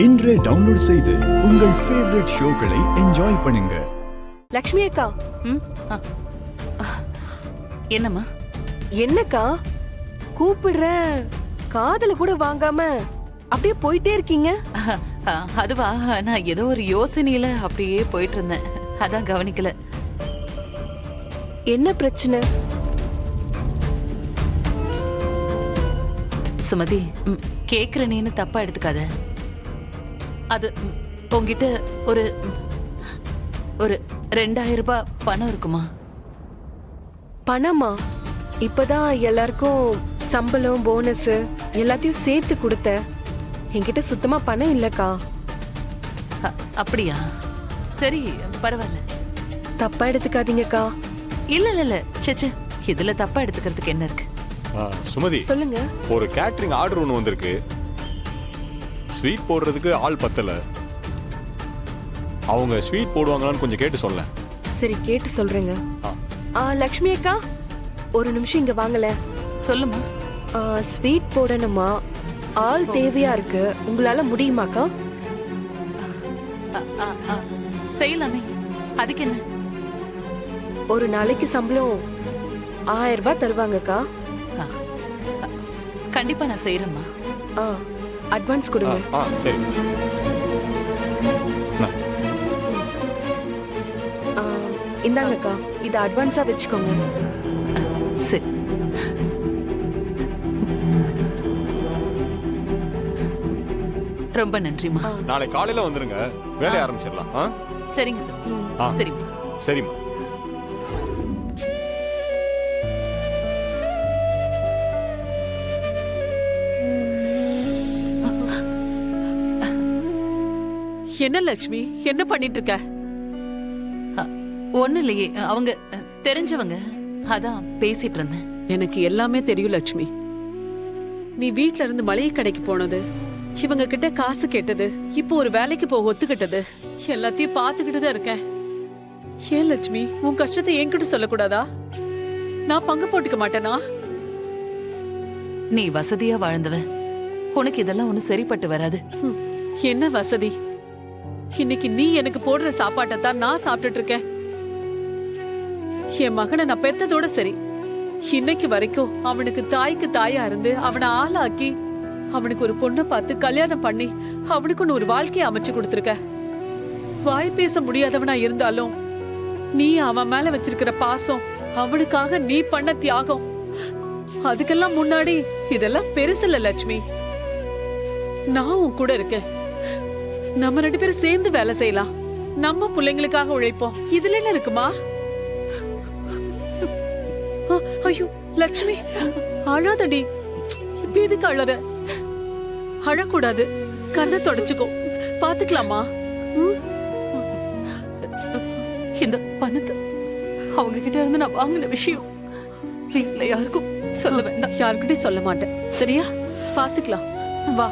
இன்றே டவுன்லோட் செய்து உங்கள் ஃபேவரட் ஷோக்களை என்ஜாய் பண்ணுங்க. லக்ஷ்மி அக்கா. என்னம்மா? என்னக்கா கூப்பிடுற காதல கூட வாங்காம அப்படியே போயிட்டே இருக்கீங்க? அதுவா, நான் ஏதோ ஒரு யோசனையில அப்படியே போயிட்டு இருந்தேன், அதான் கவனிக்கல. என்ன பிரச்சனை? சுமதி, கேக்குறனேன்னு தப்பா எடுத்துக்காத. அது உங்ககிட்ட ஒரு ஒரு 2000 ரூபாய் பணம் இருக்குமா? பணமா? இப்பதான் எல்லாருக்கும் சம்பளம் போனஸ் எல்லாத்தையும் சேர்த்து கொடுத்த. என்கிட்ட சுத்தமா பணம் இல்லக்கா. அப்படியா? சரி, பரவாயில்ல. தப்பா எடுத்துக்காதீங்கக்கா. இல்ல இல்ல இல்ல, சேச்சே, இதுல தப்பா எடுத்துக்கிறதுக்கு என்ன இருக்கு? சுமதி, சொல்லுங்க. ஒரு கேட்டரிங் ஆர்டர் ஒன்று வந்திருக்கு. ஸ்வீட் போடுறதுக்கு ஆள் பத்தல. அவங்க ஸ்வீட் போடுவாங்களான்னு கொஞ்சம் கேட்டு சொல்ல. சரி, கேட்டு சொல்றேங்க. லக்ஷ்மி அக்கா, ஒரு நிமிஷம் இங்க வாங்கல. சொல்லுமா. ஸ்வீட் போடணுமா? ஆள் தேவையா இருக்கு. உங்களால முடியுமாக்கா? செய்யலாமே, அதுக்கு என்ன? ஒரு நாளைக்கு சம்பளம் 1000 ரூபாய் தருவாங்கக்கா. கண்டிப்பா நான் செய்யறேம்மா. அட்வான்ஸ் கொடுங்க. சரி. இந்தாங்கக்கா, இத அட்வான்ஸா வச்சுக்கோங்க. சரி. ரொம்ப நன்றிமா. நாளை காலையில வந்துருங்க, வேலைய ஆரம்பிச்சிடலாம். சரிங்க தம்பி. சரிம்மா. சரிம்மா. என்ன லட்சுமி, என்ன பண்ணிட்டு இருக்க? ஒண்ணு இல்லையே, அவங்க தெரிஞ்சவங்க, அதான் பேசிட்டு இருந்தேன். எனக்கு எல்லாமே தெரியும் லட்சுமி. நீ வீட்ல இருந்து மளிகை கடைக்கு போனது, இவங்க கிட்ட காசு கேட்டது, இப்போ ஒரு வேலைக்கு போக ஒத்துக்கிட்டது, எல்லாத்தையும் பாத்துக்கிட்டு தான் இருக்கேன். ஏன் லட்சுமி, உன் கஷ்டத்தை என்கிட்ட சொல்லக்கூடாதா? நான் பங்கு போட்டுக்க மாட்டேனா? நீ வசதியா வாழ்ந்தவ, உனக்கு இதெல்லாம் ஒண்ணு சரிப்பட்டு வராது. என்ன வசதி? இன்னைக்கு நீ எனக்கு போடுற சாப்பாட்டை தான் நான் சாப்பிட்டுட்டு இருக்கேன். என் மகனை நான் பெத்ததோட சரி, இன்னைக்கு வரைக்கும் அவனுக்கு தாய்க்கு தாயா இருந்து அவனை ஆளாக்கி அவனுக்கு ஒரு பொண்ணை பார்த்து கல்யாணம் பண்ணி அவனுக்குன்னு ஒரு வாழ்க்கையை அமைச்சு கொடுத்துருக்க. வாய் பேச முடியாதவனா இருந்தாலும் நீ அவன் மேல வச்சிருக்கிற பாசம், அவனுக்காக நீ பண்ண தியாகம், அதுக்கெல்லாம் முன்னாடி இதெல்லாம் பெருசில்ல லட்சுமி. நான் உன் கூட இருக்கேன். நம்ம 2 பேரும் சேர்ந்து வேலை செய்யலாம். நம்ம பிள்ளைங்களுக்காக உழைப்போம். இதுல என்ன இருக்குமா? ஐயோ லட்சுமி, அழாதடி. இப்ப எதுக்கு அழற? அழக்கூடாது. கண்ணை தொடச்சுக்கோ, பாத்துக்கலாமா? இந்த பணத்தை அவங்க கிட்ட இருந்து நான் வாங்கின விஷயம் வீட்டுல யாருக்கும் சொல்ல வேண்டாம். யாருக்கிட்டையும் சொல்ல மாட்டேன், சரியா? பாத்துக்கலாம், வா.